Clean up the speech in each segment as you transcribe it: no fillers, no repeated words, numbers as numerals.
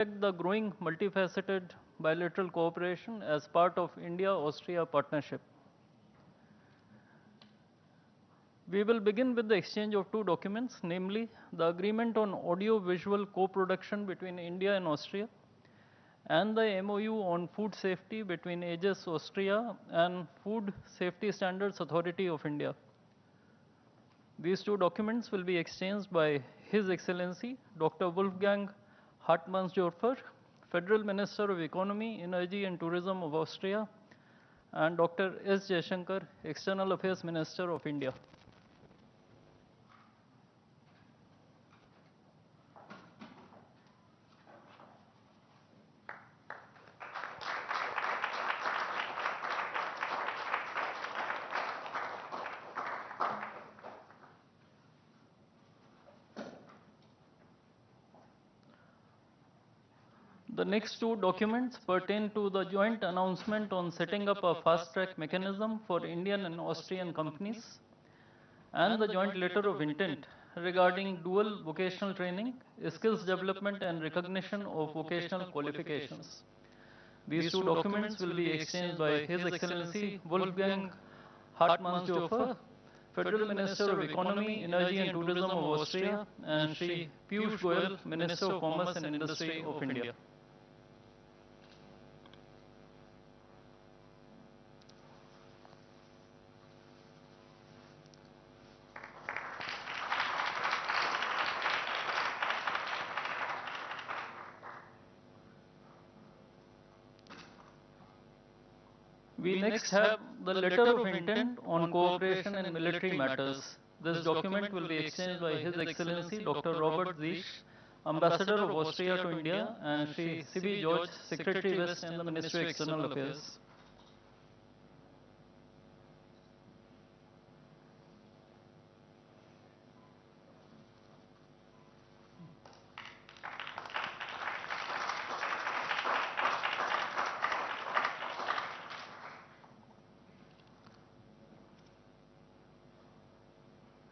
The growing multifaceted bilateral cooperation as part of India-Austria partnership. We will begin with the exchange of two documents, namely the agreement on audio-visual co-production between India and Austria and the MOU on food safety between Aegis Austria and Food Safety Standards Authority of India. These two documents will be exchanged by His Excellency Dr. Wolfgang Hartmannsdorfer, Federal Minister of Economy, Energy and Tourism of Austria, and Dr. S. Jaishankar, External Affairs Minister of India. The next two documents pertain to the joint announcement on setting up a fast-track mechanism for Indian and Austrian companies and the joint letter of intent regarding dual vocational training, skills development and recognition of vocational qualifications. These two documents will be exchanged by His Excellency Wolfgang Hartmannsdorfer, Federal Minister of Economy, Energy and Tourism of Austria, and Shri Piyush Goyal, Minister of Commerce and Industry of India. We next have the letter of intent on cooperation in military matters. This document will be exchanged by His Excellency Dr. Robert Zisch, Ambassador of Austria to India, and Shri C.B. George, Secretary West in the Ministry of External Affairs.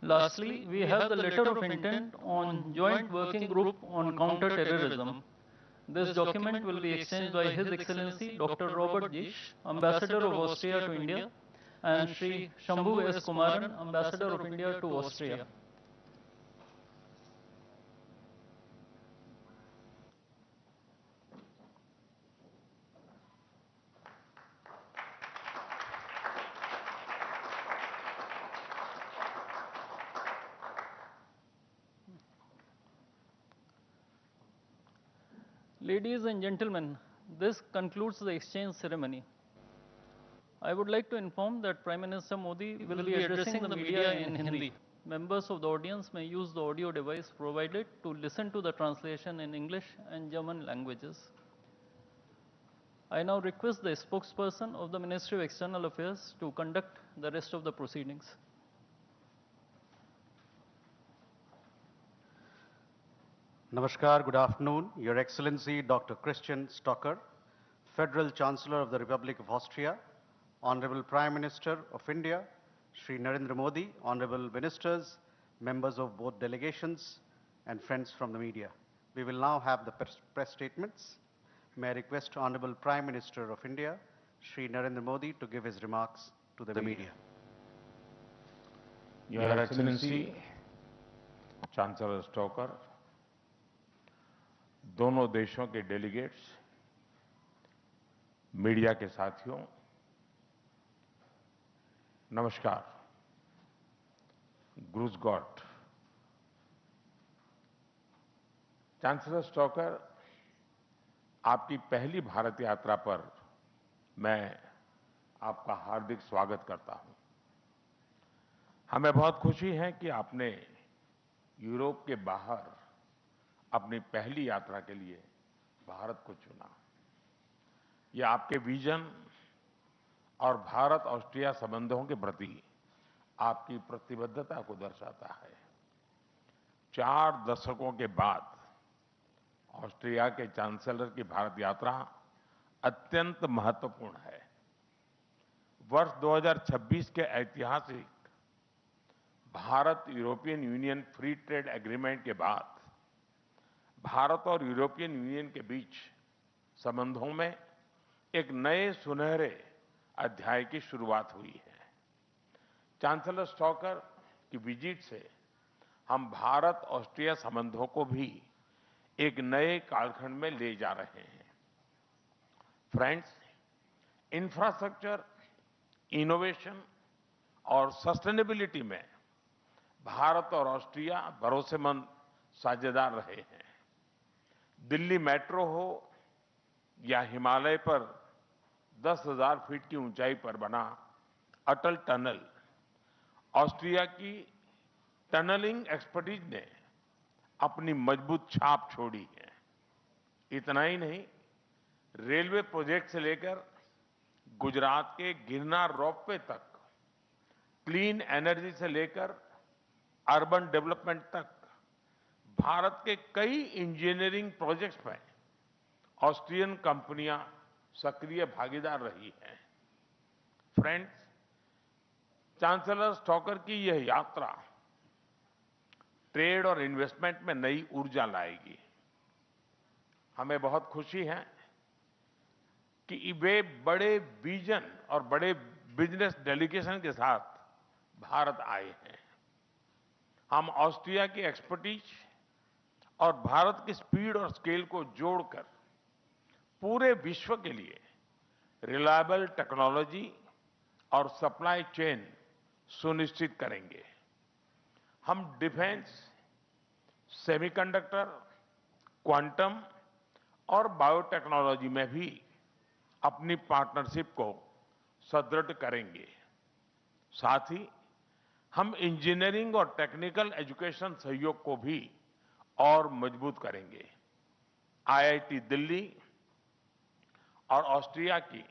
Lastly, we have the letter of intent on joint working group on counter-terrorism. This document will be exchanged by His Excellency Dr. Robert Zisch, Ambassador of Austria to India, and Shri Shambhu S. Kumaran, Ambassador of India to Austria. Ladies and gentlemen, this concludes the exchange ceremony. I would like to inform that Prime Minister Modi will be addressing the media in Hindi. Members of the audience may use the audio device provided to listen to the translation in English and German languages. I now request the spokesperson of the Ministry of External Affairs to conduct the rest of the proceedings. Namaskar, good afternoon. Your Excellency Dr. Christian Stalker, Federal Chancellor of the Republic of Austria, Honorable Prime Minister of India, Shri Narendra Modi, Honorable Ministers, members of both delegations, and friends from the media. We will now have the press statements. May I request Honorable Prime Minister of India, Shri Narendra Modi, to give his remarks to the media. Your Excellency, Chancellor Stalker, दोनों देशों के delegates, media के साथियों, नमस्कार। ग्रूज God. Chancellor stalker, आपकी पहली भारत यात्रा पर मैं आपका हार्दिक स्वागत करता हूं। हमें बहुत खुशी है कि आपने यूरोप के बाहर अपनी पहली यात्रा के लिए भारत को चुना। यह आपके विजन और भारत ऑस्ट्रिया संबंधों के प्रति आपकी प्रतिबद्धता को दर्शाता है। 4 दशकों के बाद ऑस्ट्रिया के चांसलर की भारत यात्रा अत्यंत महत्वपूर्ण है। वर्ष 2026 के ऐतिहासिक Bharat European union free trade agreement के बाद भारत और यूरोपियन यूनियन के बीच संबंधों में एक नए सुनहरे अध्याय की शुरुआत हुई है। चांसलर स्टॉकर की विजिट से हम भारत ऑस्ट्रिया संबंधों को भी एक नए कालखंड में ले जा रहे हैं। फ्रेंड्स, इंफ्रास्ट्रक्चर, इनोवेशन और सस्टेनेबिलिटी में भारत और ऑस्ट्रिया भरोसेमंद साझेदार रहे हैं। दिल्ली मेट्रो हो या हिमालय पर 10,000 फीट की ऊंचाई पर बना अटल टनल, ऑस्ट्रिया की टनलिंग एक्सपर्टीज ने अपनी मजबूत छाप छोड़ी है। इतना ही नहीं, रेलवे प्रोजेक्ट से लेकर गुजरात के गिरनार रोपवे तक, क्लीन एनर्जी से लेकर अर्बन डेवलपमेंट तक भारत के कई इंजीनियरिंग प्रोजेक्ट्स में ऑस्ट्रियन कंपनियां सक्रिय भागीदार रही हैं। फ्रेंड्स, चांसलर स्टॉकर की यह यात्रा ट्रेड और इन्वेस्टमेंट में नई ऊर्जा लाएगी। हमें बहुत खुशी है कि वे बड़े विजन और बड़े बिजनेस डेलीगेशन के साथ भारत आए हैं। हम ऑस्ट्रिया की एक्सपर्टीज और भारत की स्पीड और स्केल को जोड़कर पूरे विश्व के लिए रिलायबल टेक्नोलॉजी और सप्लाई चेन सुनिश्चित करेंगे। हम डिफेंस, सेमीकंडक्टर, क्वांटम और बायोटेक्नोलॉजी में भी अपनी पार्टनरशिप को सुदृढ़ करेंगे। साथ ही हम इंजीनियरिंग और टेक्निकल एजुकेशन सहयोग को भी और मजबूत करेंगे। आईआईटी दिल्ली और ऑस्ट्रिया की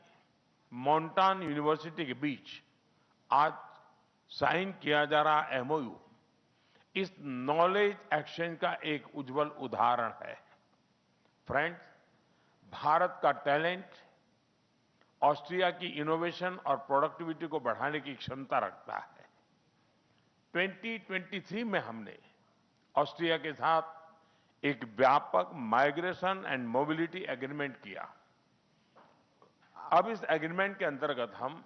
मोंटान यूनिवर्सिटी के बीच आज साइन किया जा रहा एमओयू इस नॉलेज एक्सचेंज का एक उज्जवल उदाहरण है। फ्रेंड्स, भारत का टैलेंट ऑस्ट्रिया की इनोवेशन और प्रोडक्टिविटी को बढ़ाने की क्षमता रखता है। 2023 में हमने ऑस्ट्रिया के साथ एक व्यापक माइग्रेशन एंड मोबिलिटी एग्रीमेंट किया। अब इस एग्रीमेंट के अंतर्गत हम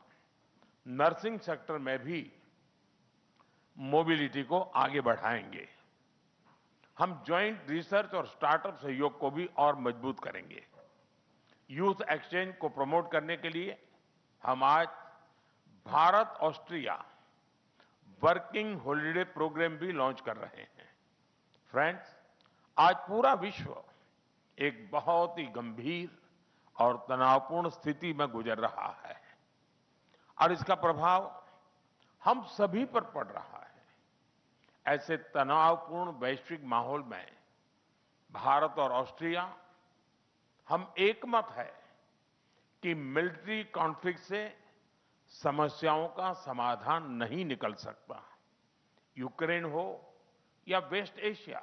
नर्सिंग सेक्टर में भी मोबिलिटी को आगे बढ़ाएंगे। हम ज्वाइंट रिसर्च और स्टार्टअप सहयोग को भी और मजबूत करेंगे। यूथ एक्सचेंज को प्रमोट करने के लिए हम आज Bharat Austria working holiday programme भी लॉन्च कर रहे हैं। फ्रेंड्स, आज पूरा विश्व एक बहुत ही गंभीर और तनावपूर्ण स्थिति में गुजर रहा है और इसका प्रभाव हम सभी पर पड़ रहा है। ऐसे तनावपूर्ण वैश्विक माहौल में भारत और ऑस्ट्रिया हम एकमत है कि मिलिट्री कॉन्फ्लिक्ट से समस्याओं का समाधान नहीं निकल सकता। यूक्रेन हो या वेस्ट एशिया,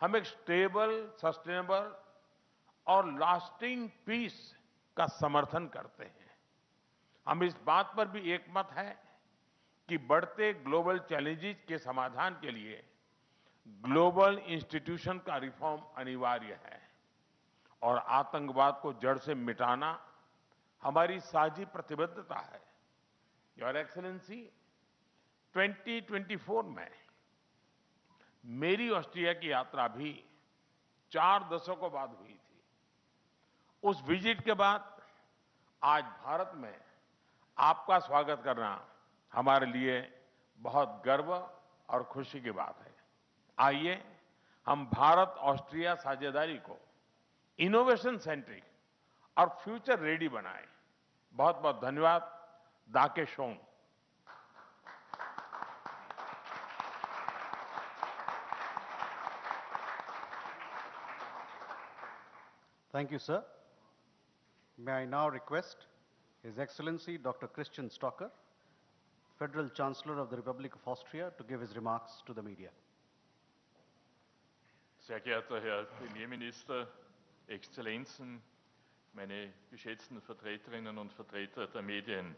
हम एक स्टेबल, सस्टेनेबल और लास्टिंग पीस का समर्थन करते हैं। हम इस बात पर भी एकमत है कि बढ़ते ग्लोबल चैलेंजेस के समाधान के लिए ग्लोबल इंस्टीट्यूशन का रिफॉर्म अनिवार्य है और आतंकवाद को जड़ से मिटाना हमारी साझी प्रतिबद्धता है। योर एक्सेलेंसी, 2024 में मेरी ऑस्ट्रिया की यात्रा भी 4 दशकों बाद हुई थी। उस विजिट के बाद आज भारत में आपका स्वागत करना हमारे लिए बहुत गर्व और खुशी की बात है। आइए हम भारत ऑस्ट्रिया साझेदारी को इनोवेशन सेंट्रिक और फ्यूचर रेडी बनाएं। बहुत बहुत धन्यवाद। दाके Shome. Thank you, sir. May I now request His Excellency Dr. Christian Stalker, Federal Chancellor of the Republic of Austria, to give his remarks to the media. Sehr geehrter Herr Premierminister, Exzellenzen, meine geschätzten Vertreterinnen und Vertreter der Medien.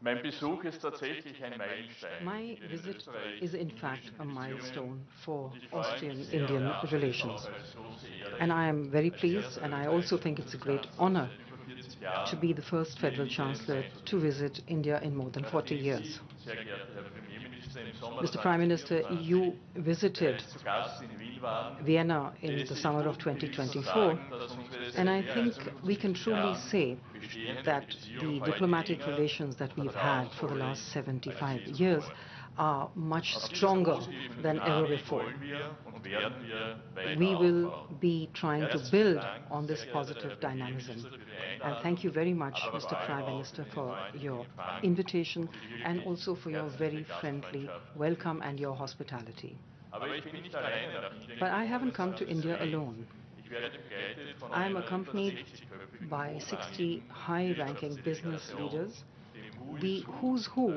Mein Besuch ist tatsächlich ein Meilenstein My für den visit is in fact a österreichisch-indischen milestone for Und ich freue mich Austrian-Indian sehr, relations. auch als große Ehre, And I am very als pleased, erster and I also think it's a great honor seit über 40 Jahren to be the first hier federal India chancellor sein zu to dürfen. visit India in more than 40 Nachdem years. Sie, sehr geehrter Herr Premierminister, im Sommer Mr. Prime Minister, you visited zu Gast in Wien waren, Vienna in the summer of guten Gewissens 2024, sagen, dass unsere and I seit mehr think als we can 75 truly Jahren say bestehende that Beziehung the heute diplomatic enger relations that we've had for the vertrauensvoller last ist als 75 je years zuvor. are much Auf dieser stronger positiven than ever Dynamik before. wollen wir und werden wir weiter We will aufbauen. be trying to Herzlichen build Dank, on this sehr geehrter Herr positive dynamism. Premierminister, für die And Einladung, thank you very much, aber vor Mr. allem Prime auch Minister, für den for freundlichen your Empfang invitation und die and wirklich also for your herzliche very friendly Gastfreundschaft. welcome and your hospitality. Aber ich bin nicht alleine nach Indien But I gekommen, haven't es come hat to es India erwähnt. alone. Ich werde begleitet von I am einer über accompanied 60-köpfigen by 60 high-ranking business leaders, dem the who's who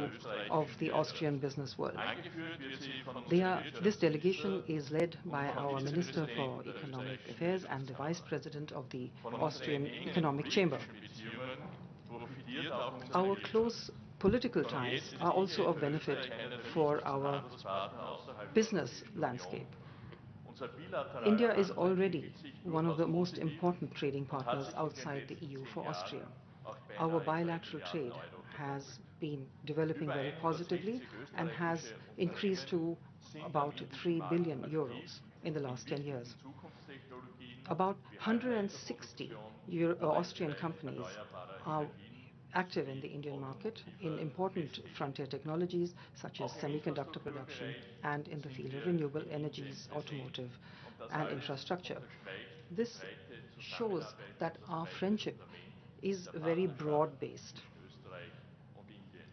of the Austrian business world. Angeführt wird sie von This delegation is led by our Minister for Economic Affairs and the Vice President of the Austrian Economic Chamber. Beziehungen profitiert auch unser Our close political ties are also of benefit for our Handelspartner außerhalb business landscape. Unser bilateraler India is Handel already entwickelt sich one of the durchaus most positiv important trading und hat partners sich in den outside the letzten EU 10 for Jahren Austria. auf beinahe Our ein bilateral Dreivierteljahr trade Euro has been developing very Über positively 160 and has österreichische increased to sind am about indischen 3 Markt billion aktiv euros in the in last 10 wichtigen years. Zukunftstechnologien About wie 160 Halbleiterproduktion oder Austrian im Bereich companies erneuerbarer are Energien active in sowie the Indian market in automotiver important Testing. frontier technologies such as Auch im semiconductor production Infrastrukturbereich and in the sind field of wir renewable mit energies, Indien automotive präsent. Und das and alles infrastructure. unterstreicht die This breite shows Zusammenarbeit that unseres our beiden friendship Parlaments is der very Partnerschaft broad-based. zwischen Österreich und Indien.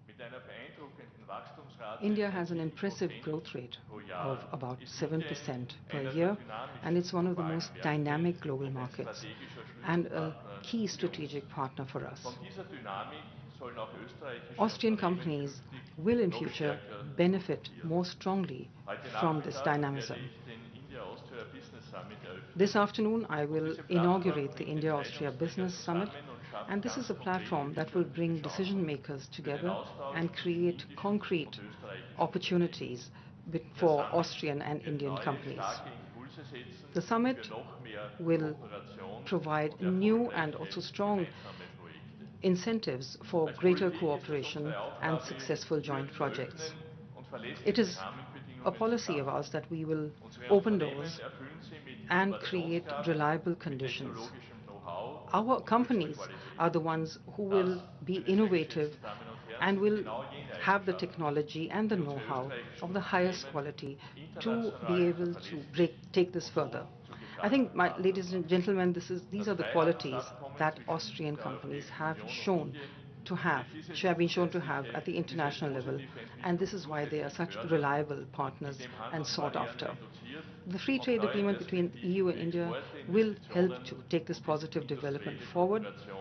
Mit einer beeindruckenden Wachstumsrate India von has an 7% impressive growth rate pro Jahr of about ist 7% Indien per einer year, der and it's one of the globalen most Märkte dynamic global und ein markets strategischer and a Schlüsselpartner key für uns. strategic partner for us. Von dieser Dynamik sollen auch österreichische Austrian Unternehmen companies künftig will in noch future stärker benefit profitieren. more strongly Heute from this Nachmittag dynamism. werde ich den India-Austria Business Summit eröffnen. This afternoon, I will Diese Plattform inaugurate the bringt India-Austria Business Summit, Entscheidungsträger zusammen und schafft and this is a ganz platform konkrete that will bring wirtschaftliche decision Chancen makers für den together Austausch and zwischen create indischen concrete und österreichischen opportunities Der for Summit Austrian and wird Indian neue, companies. starke Impulse setzen The summit für noch mehr will Kooperation provide und new and erfolgreiche also strong gemeinsame Projekte. incentives for Als greater Politik ist es cooperation unsere and Aufgabe, successful joint Türen zu projects. öffnen und verlässliche It is Rahmenbedingungen a zu policy of schaffen. ours that we will Unsere open Unternehmen doors erfüllen sie mit and create Innovationskraft, reliable mit conditions. technologischem Know-how Our und höchster companies Qualität. are the ones who Das, will be meine sehr innovative geschätzten Damen und Herren, and sind will genau jene have the Eigenschaften, technology and the die unsere know-how österreichischen of the highest Unternehmen quality to international be able to verlässlich take this und further. gut zu I think, gefragten my Partnern ladies and macht. gentlemen, these are Das the qualities Freihandelsabkommen that zwischen Austrian der companies Europäischen have Union und shown Indien to have, ist diese have been shown to have zusätzliche, at the diese international level, positive and this Entwicklung is why they are zusätzlich such fördern, reliable partners indem and sought Handelsbarrieren after. reduziert The free und trade neue agreement between Perspektiven EU für and India Exporte, will help Investitionen to take this und positive development industrielle forward. Kooperation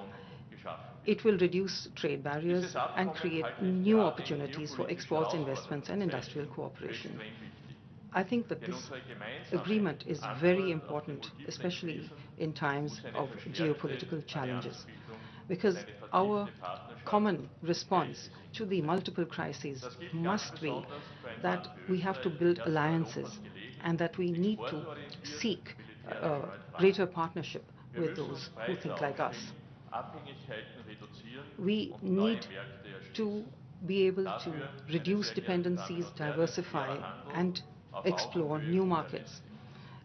geschaffen wird. It will reduce trade barriers Dieses and Abkommen create halte ich new gerade in opportunities for geopolitisch exports, investments and herausfordernden industrial Zeiten für cooperation. extrem wichtig. I think that Denn this unsere gemeinsame agreement is very Antwort auf die important, multiplen especially Krisen in times muss eine of verstärkte geopolitical challenges, Allianzbildung und because eine vertiefte our Partnerschaft common mit response Gleichgesinnten to the sein. multiple crises Das gilt ganz must be besonders für ein that Land wie we have to Österreich, build im Herzen alliances Europas gelegen, and that we need to exportorientiert, seek militärisch neutral. greater partnership Wir with müssen those uns who breiter think like us. aufstellen, Abhängigkeiten reduzieren We und neue need Märkte to erschließen. be able to Dafür, meine reduce sehr geehrten Damen dependencies, und Herren, diversify fairer Handel and auf explore Augenhöhe new unerlässlich. markets.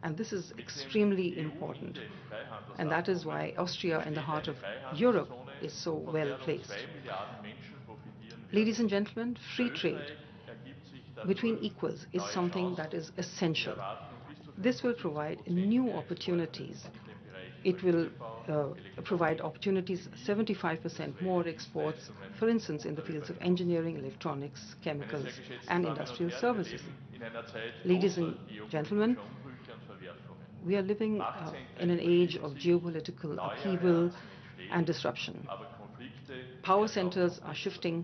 And this is Mit dem extremely important. EU-Indien-Freihandelsabkommen And that is why Austria, in the besteht heart eine of Freihandelszone, Europe, is so von well der rund placed. 2 Milliarden Menschen profitieren Ladies werden. and gentlemen, free Für trade Österreich ergibt sich dadurch between equals is neue something Chancen. that is Wir essential. erwarten bis zu This will provide 75% new mehr Exporte opportunities. in den Bereichen It will Maschinenbau, provide Elektronik, opportunities, Chemie, 75% more exports, Dienstleistungen for instance, in und the fields of darüber hinaus. engineering, electronics, Meine chemicals, sehr geschätzten and Damen und industrial Herren, wir services. leben in einer Zeit Ladies großer and gentlemen, geopolitischer Umbrüche und Verwerfungen. we are living Machtzentren in an age verschieben of sich, geopolitical neue upheaval Allianzen entstehen, and disruption. aber Konflikte Power werden auch centers are komplexer. shifting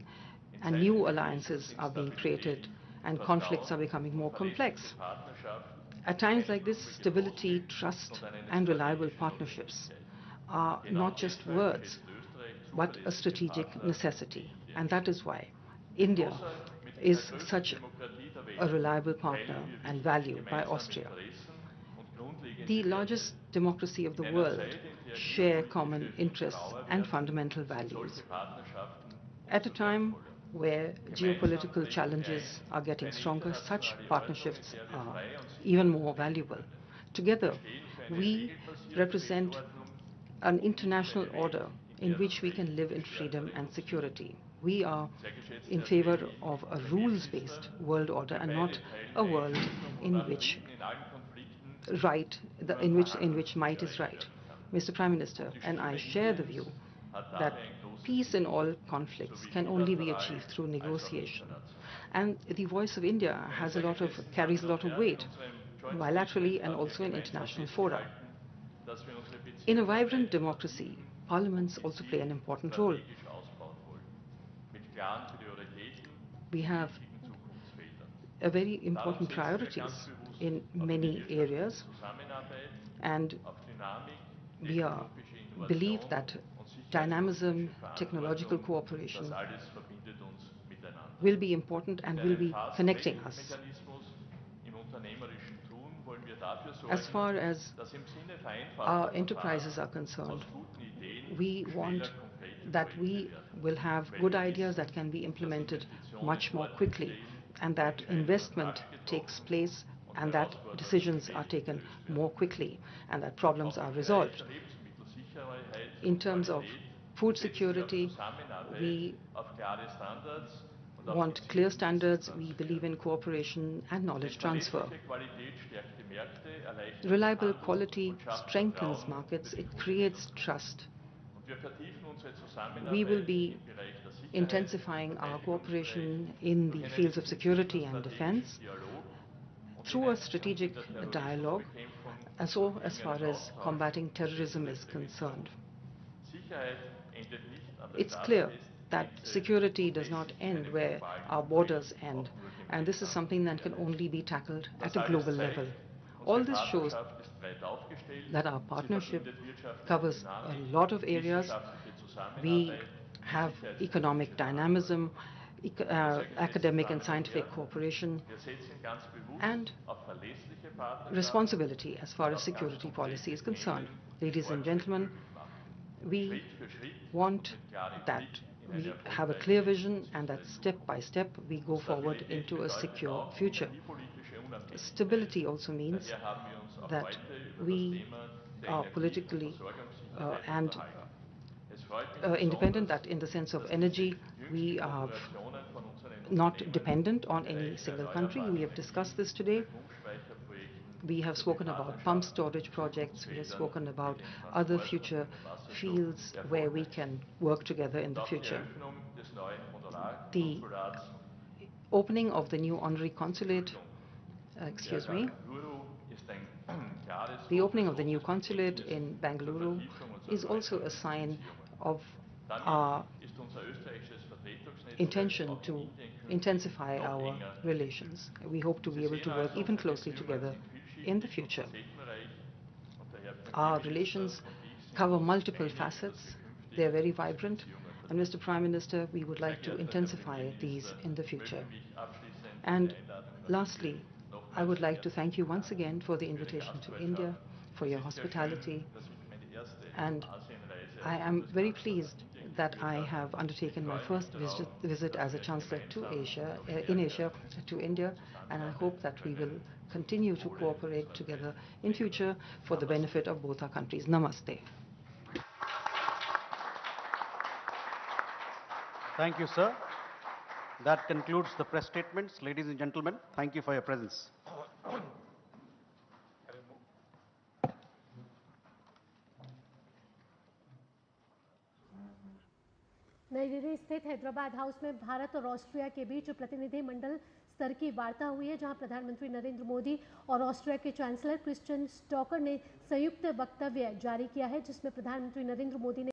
In and Zeiten new wie diesen alliances sind are being Stabilität, created and Vertrauen conflicts are becoming more und complex. verlässliche Partnerschaft At times keine like this, blumige stability, Floskel, trust, sondern eine and reliable strategische partnerships Notwendigkeit. are Genau not just deshalb words, schätzt Österreich but a zuverlässige strategic Partner necessity. wie Indien. And that is why India is such a reliable partner and valued by Austria. The largest democracy of the world share common interests and fundamental values. At a time where geopolitical challenges are getting stronger, such partnerships are even more valuable. Together, we represent an international order in which we can live in freedom and security. We are in favor of a rules-based world order and not a world in which might is right. Mr. Prime Minister and I share the view that peace in all conflicts can only be achieved through negotiation. And the voice of India carries a lot of weight, bilaterally and also in international fora. In a vibrant democracy, parliaments also play an important role. We have very important priorities in many areas, and we believe that dynamism, technological cooperation will be important and will be connecting us. As far as our enterprises are concerned, we want that we will have good ideas that can be implemented much more quickly, and that investment takes place and that decisions are taken more quickly and that problems are resolved. In terms of food security, we want clear standards, we believe in cooperation and knowledge transfer. Reliable quality strengthens markets, it creates trust. We will be intensifying our cooperation in the fields of security and defense through a strategic dialogue, as far as combating terrorism is concerned. It's clear that security does not end where our borders end, and this is something that can only be tackled at a global level. All this shows that our partnership covers a lot of areas. We have economic dynamism, academic and scientific cooperation, and responsibility as far as security policy is concerned. Ladies and gentlemen, we want that we have a clear vision and that step by step we go forward into a secure future. Stability also means that we are politically and independent, that in the sense of energy, we are not dependent on any single country. We have discussed this today. We have spoken about pump storage projects. We have spoken about other future fields where we can work together in the future. The opening of the new honorary consulate, the opening of the new consulate in Bengaluru is also a sign of our intention to intensify our relations. We hope to be able to work even closely together in the future. Our relations cover multiple facets. They are very vibrant. And Mr. Prime Minister, we would like to intensify these in the future. And lastly, I would like to thank you once again for the invitation to India, for your hospitality. And I am very pleased that I have undertaken my first visit as a Chancellor to in Asia to India, and I hope that we will continue to cooperate together in future for the benefit of both our countries. Namaste. Thank you, sir. That concludes the press statements. Ladies and gentlemen, thank you for your presence. नई दिल्ली स्थित Hyderabad house में भारत और Austria के बीच प्रतिनिधि मंडल स्तर की वार्ता हुई है, जहां प्रधानमंत्री नरेंद्र मोदी और ऑस्ट्रिया के चांसलर क्रिस्टियन स्टॉकर ने संयुक्त वक्तव्य जारी किया है, जिसमें प्रधानमंत्री नरेंद्र मोदी ने